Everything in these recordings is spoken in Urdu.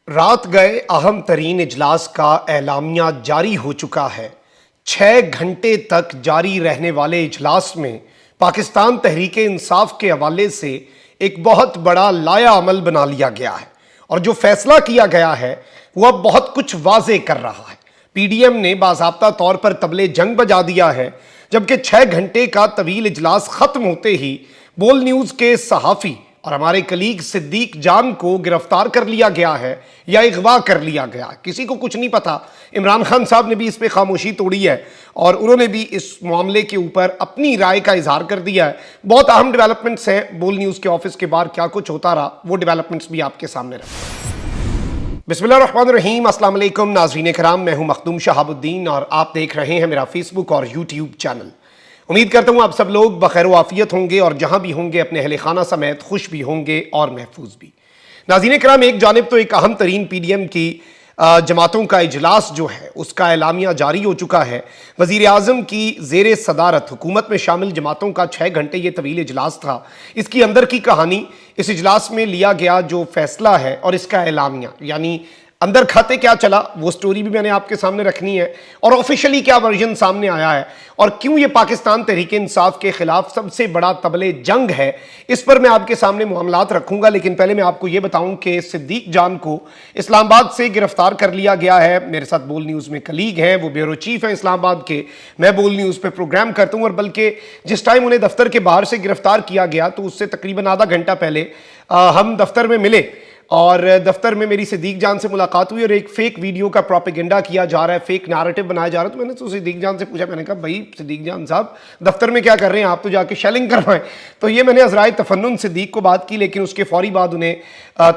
رات گئے اہم ترین اجلاس کا اعلامیہ جاری ہو چکا ہے۔ 6 گھنٹے تک جاری رہنے والے اجلاس میں پاکستان تحریک انصاف کے حوالے سے ایک بہت بڑا لائحہ عمل بنا لیا گیا ہے، اور جو فیصلہ کیا گیا ہے وہ اب بہت کچھ واضح کر رہا ہے۔ پی ڈی ایم نے باضابطہ طور پر طبلِ جنگ بجا دیا ہے، جبکہ 6 گھنٹے کا طویل اجلاس ختم ہوتے ہی بول نیوز کے صحافی اور ہمارے کلیگ صدیق جان کو گرفتار کر لیا گیا ہے یا اغوا کر لیا گیا ہے۔ کسی کو کچھ نہیں پتا۔ عمران خان صاحب نے بھی اس پہ خاموشی توڑی ہے اور انہوں نے بھی اس معاملے کے اوپر اپنی رائے کا اظہار کر دیا ہے۔ بہت اہم ڈیولپمنٹس ہیں، بول نیوز کے آفس کے باہر کیا کچھ ہوتا رہا، وہ ڈیولپمنٹس بھی آپ کے سامنے رکھیں۔ بسم اللہ الرحمن الرحیم۔ السلام علیکم ناظرین کرام، میں ہوں مخدوم شہاب الدین اور آپ دیکھ رہے ہیں میرا فیس بک اور یوٹیوب چینل۔ امید کرتا ہوں آپ سب لوگ بخیر و عافیت ہوں گے اور جہاں بھی ہوں گے اپنے اہل خانہ سمیت خوش بھی ہوں گے اور محفوظ بھی۔ ناظرین کرام، ایک جانب تو ایک اہم ترین پی ڈی ایم کی جماعتوں کا اجلاس جو ہے اس کا اعلامیہ جاری ہو چکا ہے۔ وزیر اعظم کی زیر صدارت حکومت میں شامل جماعتوں کا 6 گھنٹے یہ طویل اجلاس تھا۔ اس کی اندر کی کہانی، اس اجلاس میں لیا گیا جو فیصلہ ہے اور اس کا اعلامیہ، یعنی اندر کھاتے کیا چلا، وہ سٹوری بھی میں نے آپ کے سامنے رکھنی ہے، اور آفیشلی کیا ورژن سامنے آیا ہے اور کیوں یہ پاکستان تحریک انصاف کے خلاف سب سے بڑا طبلِ جنگ ہے، اس پر میں آپ کے سامنے معاملات رکھوں گا۔ لیکن پہلے میں آپ کو یہ بتاؤں کہ صدیق جان کو اسلام آباد سے گرفتار کر لیا گیا ہے۔ میرے ساتھ بول نیوز میں کلیگ ہیں، وہ بیورو چیف ہیں اسلام آباد کے، میں بول نیوز پہ پروگرام کرتا ہوں، اور بلکہ جس ٹائم انہیں دفتر کے باہر سے گرفتار کیا گیا تو اس سے تقریباً آدھا گھنٹہ پہلے ہم دفتر میں ملے، اور دفتر میں میری صدیق جان سے ملاقات ہوئی اور ایک فیک ویڈیو کا پروپیگنڈا کیا جا رہا ہے، فیک نیریٹو بنایا جا رہا ہے۔ تو میں نے تو صدیق جان سے پوچھا، میں نے کہا بھائی صدیق جان صاحب دفتر میں کیا کر رہے ہیں آپ، تو جا کے شیلنگ کروائیں۔ تو یہ میں نے عذرائے تفنن صدیق کو بات کی، لیکن اس کے فوری بعد انہیں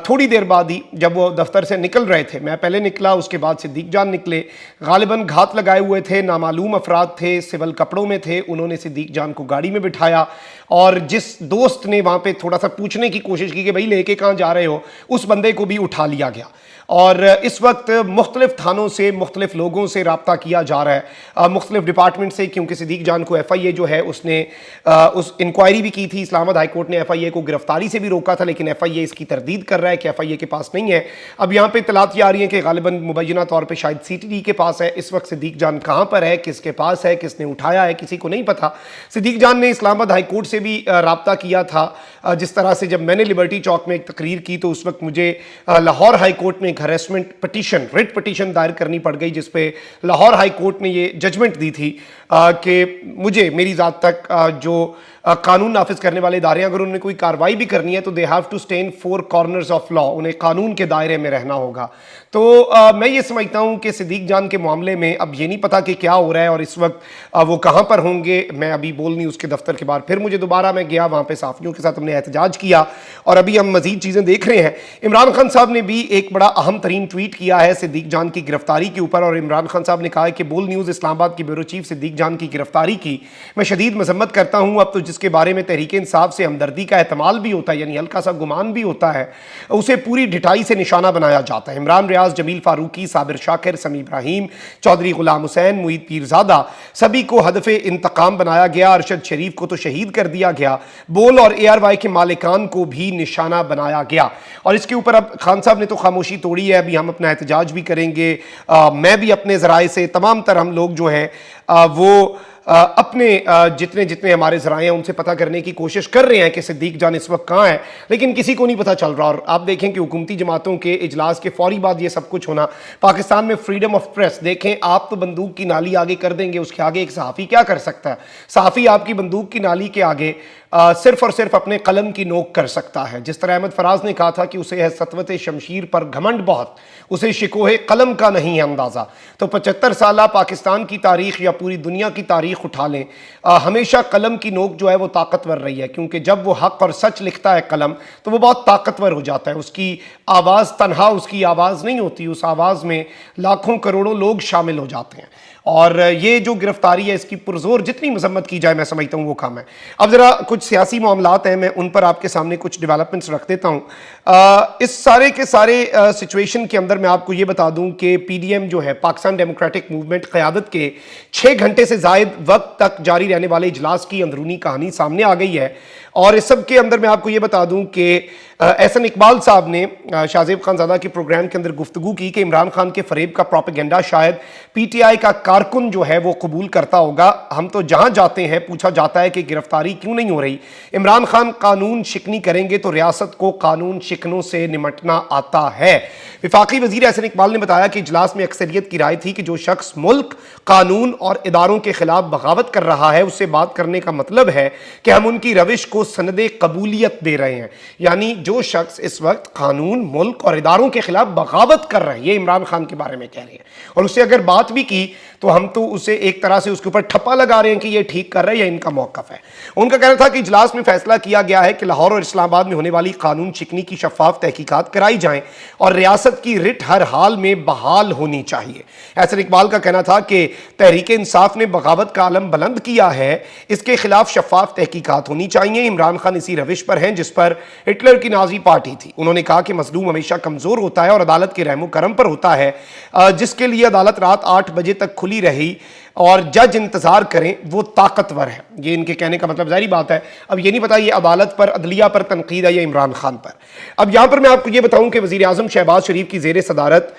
تھوڑی دیر بعد ہی جب وہ دفتر سے نکل رہے تھے، میں پہلے نکلا، اس کے بعد صدیق جان نکلے، غالباً گھات لگائے ہوئے تھے، نامعلوم افراد تھے، سول کپڑوں میں تھے، انہوں نے صدیق جان کو گاڑی میں بٹھایا، اور جس دوست نے وہاں پہ تھوڑا سا پوچھنے کی کوشش کی کہ بھائی لے کے کہاں جا رہے ہو، اس بندے کو بھی اٹھا لیا گیا۔ اور اس وقت مختلف تھانوں سے مختلف لوگوں سے رابطہ کیا جا رہا ہے، مختلف ڈپارٹمنٹ سے، کیونکہ صدیق جان کو ایف آئی اے جو ہے اس نے اس انکوائری بھی کی تھی۔ اسلام آباد ہائی کورٹ نے ایف آئی اے کو گرفتاری سے بھی روکا تھا، لیکن ایف آئی اے اس کی تردید کر رہا ہے کہ ایف آئی اے کے پاس نہیں ہے۔ اب یہاں پہ اطلاعات یہ آ رہی ہیں کہ غالباً مبینہ طور پہ شاید سی ٹی ڈی کے پاس ہے۔ اس وقت صدیق جان کہاں پر ہے، کس کے پاس ہے، کس نے اٹھایا ہے، کسی کو نہیں پتا۔ صدیق جان نے اسلام آباد ہائی کورٹ سے بھی رابطہ کیا تھا، جس طرح سے جب میں نے لبرٹی چوک میں ایک تقریر کی تو اس وقت مجھے لاہور ہائی کورٹ میں ایک ہریسمنٹ پٹیشن، ریٹ پٹیشن دائر کرنی پڑ گئی، جس پہ لاہور ہائی کورٹ نے یہ ججمنٹ دی تھی کہ مجھے میری ذات تک جو قانون نافذ کرنے والے ادارے ہیں، اگر انہوں نے کوئی کارروائی بھی کرنی ہے تو they have to stay in 4 corners of law, انہیں قانون کے دائرے میں رہنا ہوگا۔ تو میں یہ سمجھتا ہوں کہ صدیق جان کے معاملے میں اب یہ نہیں پتا کہ کیا ہو رہا ہے اور اس وقت وہ کہاں پر ہوں گے۔ میں ابھی بول نیوز کے دفتر کے باہر پھر مجھے دوبارہ میں گیا، وہاں پہ صحافیوں کے ساتھ ہم نے احتجاج کیا اور ابھی ہم مزید چیزیں دیکھ رہے ہیں۔ عمران خان صاحب نے بھی ایک بڑا اہم ترین ٹویٹ کیا ہے صدیق جان کی گرفتاری کے اوپر، اور عمران خان صاحب نے کہا ہے کہ بول نیوز اسلام آباد کی بیورو چیف صدیق جان کی گرفتاری کی میں شدید مذمت کرتا ہوں۔ اب تو جس کے بارے میں تحریک انصاف سے ہمدردی کا احتمال بھی ہوتا ہے، یعنی ہلکا سا گمان بھی ہوتا ہے، اسے پوری ڈٹائی سے نشانہ بنایا جاتا ہے۔ عمران ریاض، جمیل فاروقی، صابر شاکر، سمیع ابراہیم، چودھری غلام حسین، معید پیرزادہ، سبھی کو ہدف انتقام بنایا گیا۔ ارشد شریف کو تو شہید کر دیا گیا، بول اور اے آر وائی کے مالکان کو بھی نشانہ بنایا گیا، اور اس کے اوپر اب خان صاحب نے تو خاموشی توڑی ہے۔ ابھی ہم اپنا احتجاج بھی کریں گے، میں بھی اپنے ذرائع سے، تمام تر ہم لوگ جو ہیں وہ اپنے جتنے ہمارے ذرائع ہیں ان سے پتہ کرنے کی کوشش کر رہے ہیں کہ صدیق جان اس وقت کہاں ہے، لیکن کسی کو نہیں پتہ چل رہا۔ اور آپ دیکھیں کہ حکومتی جماعتوں کے اجلاس کے فوری بعد یہ سب کچھ ہونا، پاکستان میں فریڈم آف پریس دیکھیں، آپ تو بندوق کی نالی آگے کر دیں گے، اس کے آگے ایک صحافی کیا کر سکتا ہے؟ صحافی آپ کی بندوق کی نالی کے آگے صرف اور صرف اپنے قلم کی نوک کر سکتا ہے۔ جس طرح احمد فراز نے کہا تھا کہ اسے ہے سطوت شمشیر پر گھمنڈ بہت، اسے شکوہ قلم کا نہیں ہے اندازہ۔ تو 75 سالہ پاکستان کی تاریخ یا پوری دنیا کی تاریخ اٹھا لیں، ہمیشہ قلم کی نوک جو ہے وہ طاقتور رہی ہے، کیونکہ جب وہ حق اور سچ لکھتا ہے قلم تو وہ بہت طاقتور ہو جاتا ہے۔ اس کی آواز تنہا اس کی آواز نہیں ہوتی، اس آواز میں لاکھوں کروڑوں لوگ شامل ہو جاتے ہیں۔ اور یہ جو گرفتاری ہے اس کی پرزور جتنی مذمت کی جائے میں سمجھتا ہوں وہ کم ہے۔ اب ذرا کچھ سیاسی معاملات ہیں، میں ان پر آپ کے سامنے کچھ ڈیولپمنٹس رکھ دیتا ہوں۔ اس سارے کے سارے سچویشن کے اندر میں آپ کو یہ بتا دوں کہ پی ڈی ایم جو ہے پاکستان ڈیموکریٹک موومنٹ قیادت کے 6 گھنٹے سے زائد وقت تک جاری رہنے والے اجلاس کی اندرونی کہانی سامنے آ گئی ہے، اور اس سب کے اندر میں آپ کو یہ بتا دوں کہ احسن اقبال صاحب نے شاہ زیب خان زادہ کے پروگرام کے اندر گفتگو کی کہ عمران خان کے فریب کا پروپیگنڈا شاید پی ٹی آئی کا کارکن جو ہے وہ قبول کرتا ہوگا۔ ہم تو جہاں جاتے ہیں پوچھا جاتا ہے کہ گرفتاری کیوں نہیں ہو رہی، عمران خان قانون شکنی کریں گے تو ریاست کو قانون شکنوں سے نمٹنا آتا ہے۔ وفاقی وزیر احسن اقبال نے بتایا کہ اجلاس میں اکثریت کی رائے تھی کہ جو شخص ملک، قانون اور اداروں کے خلاف بغاوت کر رہا ہے اس سے بات کرنے کا مطلب ہے کہ ہم ان کی روش کو سند قبولیت دے رہے ہیں، یعنی جو شخص اس وقت قانون، ملک اور اداروں کے خلاف بغاوت کر رہے ہیں، یہ عمران خان کے بارے میں کہہ رہے ہیں، اور اس سے اگر بات بھی کی تو ہم تو اسے ایک طرح سے اس کے اوپر ٹھپا لگا رہے ہیں کہ یہ ٹھیک کر رہے ہیں یا ان کا موقف ہے۔ ان کا کہنا تھا کہ اجلاس میں فیصلہ کیا گیا ہے کہ لاہور اور اسلام آباد میں ہونے والی قانون شکنی کی شفاف تحقیقات کرائی جائیں اور ریاست کی رٹ ہر حال میں بحال ہونی چاہیے۔ احسن اقبال کا کہنا تھا کہ تحریک انصاف نے بغاوت کا علم بلند کیا ہے، اس کے خلاف شفاف تحقیقات ہونی چاہیے۔ عمران خان اسی روش پر ہیں جس پر ہٹلر کی نازی پارٹی تھی۔ انہوں نے کہا کہ مظلوم ہمیشہ کمزور ہوتا ہے اور عدالت کے رحم و کرم پر ہوتا ہے، جس کے لیے عدالت رات 8 بجے تک کھلی رہی اور جج انتظار کریں وہ طاقتور ہے۔ یہ ان کے کہنے کا مطلب ظاہری بات ہے۔ اب یہ نہیں پتا یہ عدالت پر، عدلیہ پر تنقید ہے یا عمران خان پر۔ اب یہاں پر میں آپ کو یہ بتاؤں کہ وزیر اعظم شہباز شریف کی زیر صدارت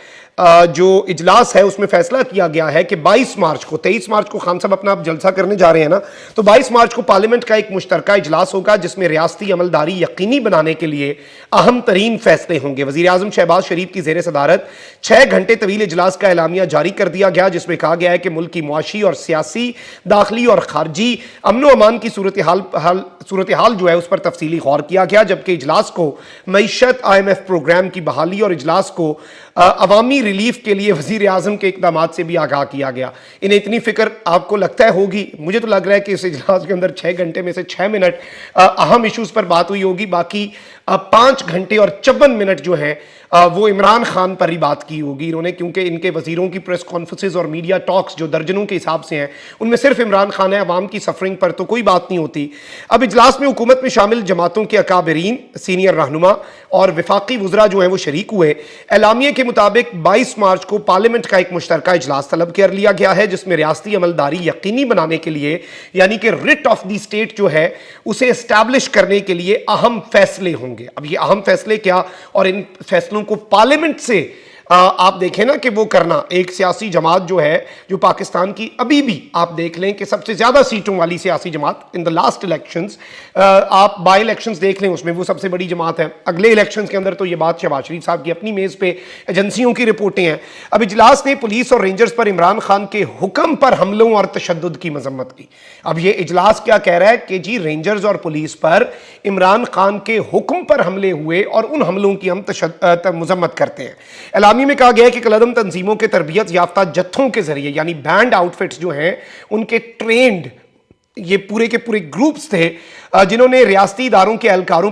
جو اجلاس ہے اس میں فیصلہ کیا گیا ہے کہ 22 مارچ کو 23 مارچ کو خان صاحب اپنا جلسہ کرنے جا رہے ہیں نا، تو 22 مارچ کو پارلیمنٹ کا ایک مشترکہ اجلاس ہوگا جس میں ریاستی عملداری یقینی بنانے کے لیے اہم ترین فیصلے ہوں گے۔ وزیر اعظم شہباز شریف کی زیر صدارت 6 گھنٹے طویل اجلاس کا اعلامیہ جاری کر دیا گیا جس میں کہا گیا ہے کہ ملک کی معاشی اور سیاسی، داخلی اور خارجی امن و امان کی صورتحال جو ہے اس پر تفصیلی غور کیا گیا، جبکہ اجلاس کو معیشت IMF پروگرام کی بحالی اور اجلاس کو عوامی ریلیف کے لیے وزیر اعظم کے اقدامات سے بھی آگاہ کیا گیا۔ انہیں اتنی فکر آپ کو لگتا ہے ہوگی، مجھے تو لگ رہا ہے کہ اس اجلاس کے اندر 6 گھنٹے میں سے 6 منٹ اہم ایشوز پر بات ہوئی ہوگی، باقی 5 گھنٹے اور 54 منٹ جو ہیں وہ عمران خان پر ہی بات کی ہوگی انہوں نے، کیونکہ ان کے وزیروں کی پریس کانفرنسز اور میڈیا ٹاکس جو درجنوں کے حساب سے ہیں ان میں صرف عمران خان ہے، عوام کی سفرنگ پر تو کوئی بات نہیں ہوتی۔ اب اجلاس میں حکومت میں شامل جماعتوں کے اکابرین، سینئر رہنما اور وفاقی وزراء جو ہیں وہ شریک ہوئے۔ اعلامیے کے مطابق 22 مارچ کو پارلیمنٹ کا ایک مشترکہ اجلاس طلب کر لیا گیا ہے جس میں ریاستی عملداری یقینی بنانے کے لیے، یعنی کہ رٹ آف دی اسٹیٹ جو ہے اسے اسٹیبلش کرنے کے لیے اہم فیصلے ہوں گے۔ اب یہ اہم فیصلے کیا، اور ان فیصلوں کو پارلیمنٹ سے آپ دیکھیں نا کہ وہ کرنا، ایک سیاسی جماعت جو ہے جو پاکستان کی ابھی بھی آپ دیکھ لیں کہ سب سے زیادہ سیٹوں والی سیاسی جماعت ان دا لاسٹ الیکشنز، آپ بائی الیکشنز دیکھ لیں اس میں وہ سب سے بڑی جماعت ہے۔ اگلے الیکشنز کے اندر تو یہ بات شہباز شریف صاحب کی اپنی میز پہ ایجنسیوں کی رپورٹیں ہیں۔ اب اجلاس نے پولیس اور رینجرز پر عمران خان کے حکم پر حملوں اور تشدد کی مذمت کی۔ اب یہ اجلاس کیا کہہ رہا ہے کہ جی رینجرز اور پولیس پر عمران خان کے حکم پر حملے ہوئے اور ان حملوں کی ہم مذمت کرتے ہیں۔ اعلامیہ میں کہا گیا ہے کہ کالعدم تنظیموں کے تربیت یافتہ جتھوں کے ذریعے، یعنی بینڈ آؤٹ فٹس جو ہیں ان کے ٹرینڈ یہ پورے کے پورے گروپس تھے جنہوں نے ریاستی اداروں کے اہلکاروں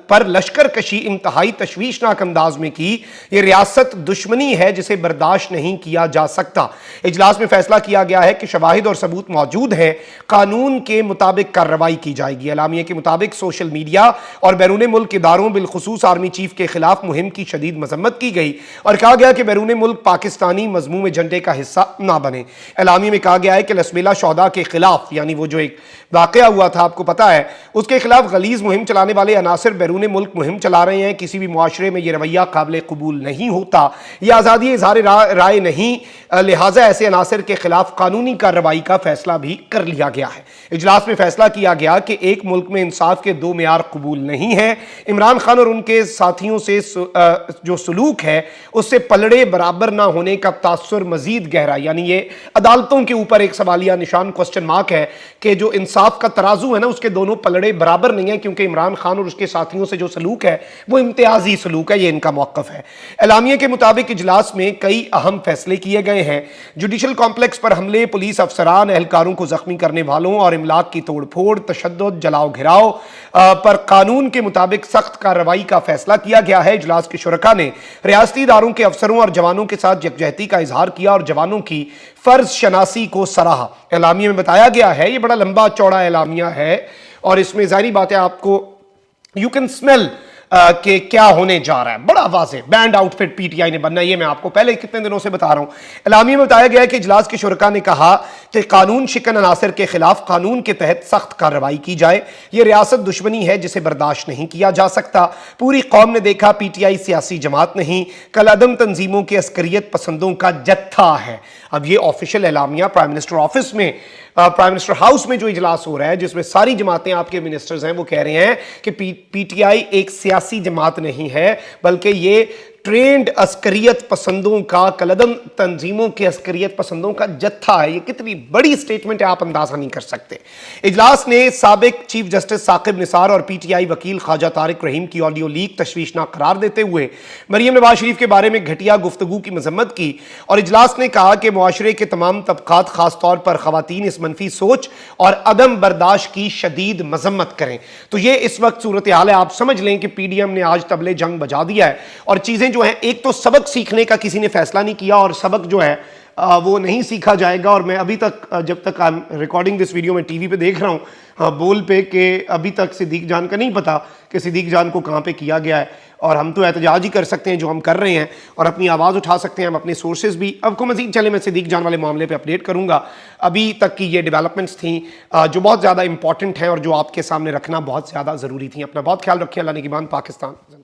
پر لشکر کشی انتہائی تشویشناک انداز میں کی۔ یہ ریاست دشمنی ہے جسے برداشت نہیں کیا جا سکتا۔ اجلاس میں فیصلہ کیا گیا ہے کہ شواہد اور ثبوت موجود ہیں، قانون کے مطابق کارروائی کی جائے گی۔ اعلامیے کے مطابق سوشل میڈیا اور بیرون ملک اداروں بالخصوص آرمی چیف کے خلاف مہم کی شدید مذمت کی گئی اور کہا گیا کہ بیرون ملک پاکستانی مذموم ایجنڈے کا حصہ نہ بنے۔ اعلامیے میں کہا گیا ہے کہ لسبیلا شہداء کے خلاف، یعنی وہ جو ایک واقعہ ہوا تھا آپ کو پتا ہے، اس کے خلاف غلیظ مہم چلانے والے عناصر بیرون ملک مہم چلا رہے ہیں۔ کسی بھی معاشرے میں یہ رویہ قابل قبول نہیں ہوتا، یہ آزادی اظہار رائے نہیں، لہٰذا ایسے عناصر کے خلاف قانونی کارروائی کا فیصلہ بھی کر لیا گیا ہے۔ اجلاس میں فیصلہ کیا گیا کہ ایک ملک میں انصاف کے 2 معیار قبول نہیں ہیں۔ عمران خان اور ان کے ساتھیوں سے جو سلوک ہے اس سے پلڑے برابر نہ ہونے کا تاثر مزید گہرا، یعنی یہ عدالتوں کے اوپر ایک سوالیہ نشان کوسچن مارک ہے کہ جو انصاف کا ترازو ہے نا اس کے دونوں پلڑے برابر نہیں ہیں، کیونکہ عمران خان اور اس کے ساتھیوں سے جو سلوک ہے وہ امتیازی سلوک ہے، یہ ان کا موقف ہے۔ اعلامیے کے مطابق اجلاس میں کئی اہم فیصلے کیے گئے ہیں۔ جوڈیشل کمپلیکس پر حملے، پولیس افسران اہلکاروں کو زخمی کرنے والوں اور املاک کی توڑ پھوڑ، تشدد، جلاؤ گھراؤ پر قانون کے مطابق سخت کارروائی کا فیصلہ کیا گیا ہے۔ اجلاس کے شرکاء نے ریاستی اداروں کے افسروں اور جوانوں کے ساتھ یکجہتی کا اظہار کیا اور جوانوں کی فرض شناسی کو سراہا۔ اعلامیے میں بتایا گیا ہے، یہ بڑا لمبا چوڑا اعلامیہ ہے اور اس میں ظاہری بات ہے آپ کو یو کین اسمیل کہ کیا ہونے جا رہا ہے، بڑا واضح بینڈ آؤٹ فٹ پی ٹی آئی نے بننا ہے، یہ میں آپ کو پہلے کتنے دنوں سے بتا رہا ہوں۔ اعلامیے میں بتایا گیا ہے کہ اجلاس کے شرکاء نے کہا کہ قانون شکن عناصر کے خلاف قانون کے تحت سخت کارروائی کی جائے، یہ ریاست دشمنی ہے جسے برداشت نہیں کیا جا سکتا۔ پوری قوم نے دیکھا پی ٹی آئی سیاسی جماعت نہیں، کل عدم تنظیموں کے عسکریت پسندوں کا جتھا ہے۔ اب یہ آفیشل اعلامیہ پرائم منسٹر آفس میں، پرائم منسٹر ہاؤس میں جو اجلاس ہو رہا ہے جس میں ساری جماعتیں آپ کے منسٹرز ہیں، وہ کہہ رہے ہیں کہ پی ٹی آئی ایک سیاسی جماعت نہیں ہے بلکہ یہ ٹرینڈ عسکریت پسندوں کا، کلعدم تنظیموں کے عسکریت پسندوں کا جتھا ہے۔ یہ کتنی بڑی سٹیٹمنٹ ہے، آپ اندازہ نہیں کر سکتے۔ اجلاس نے سابق چیف جسٹس ثاقب نثار اور پی ٹی آئی وکیل خواجہ طارق رحیم کی آڈیو لیک تشویشناک قرار دیتے ہوئے مریم نواز شریف کے بارے میں گھٹیا گفتگو کی مذمت کی، اور اجلاس نے کہا کہ معاشرے کے تمام طبقات خاص طور پر خواتین اس منفی سوچ اور عدم برداشت کی شدید مذمت کریں۔ تو یہ اس وقت صورتحال ہے، آپ سمجھ لیں کہ پی ڈی ایم نے آج طبلِ جنگ بجا دیا ہے، اور چیزیں جو ہیں، ایک تو سبق سیکھنے کا کسی نے فیصلہ نہیں کیا، اور سبق جو ہے وہ نہیں سیکھا جائے گا۔ اور میں ابھی تک جب تک ریکارڈنگ دس ویڈیو میں ٹی وی پہ دیکھ رہا ہوں بول پہ کہ ابھی تک صدیق جان کا نہیں پتا کہ صدیق جان کو کہاں پہ کیا گیا ہے، اور ہم تو احتجاج ہی کر سکتے ہیں جو ہم کر رہے ہیں اور اپنی آواز اٹھا سکتے ہیں، ہم اپنے سورسز بھی۔ اب کو مزید چلے میں صدیق جان والے معاملے پہ اپڈیٹ کروں گا۔ ابھی تک کی یہ ڈیولپمنٹس تھیں جو بہت زیادہ امپورٹنٹ ہیں اور جو آپ کے سامنے رکھنا بہت زیادہ ضروری تھیں۔ اپنا بہت خیال رکھیں، اللہ نگہبان، پاکستان۔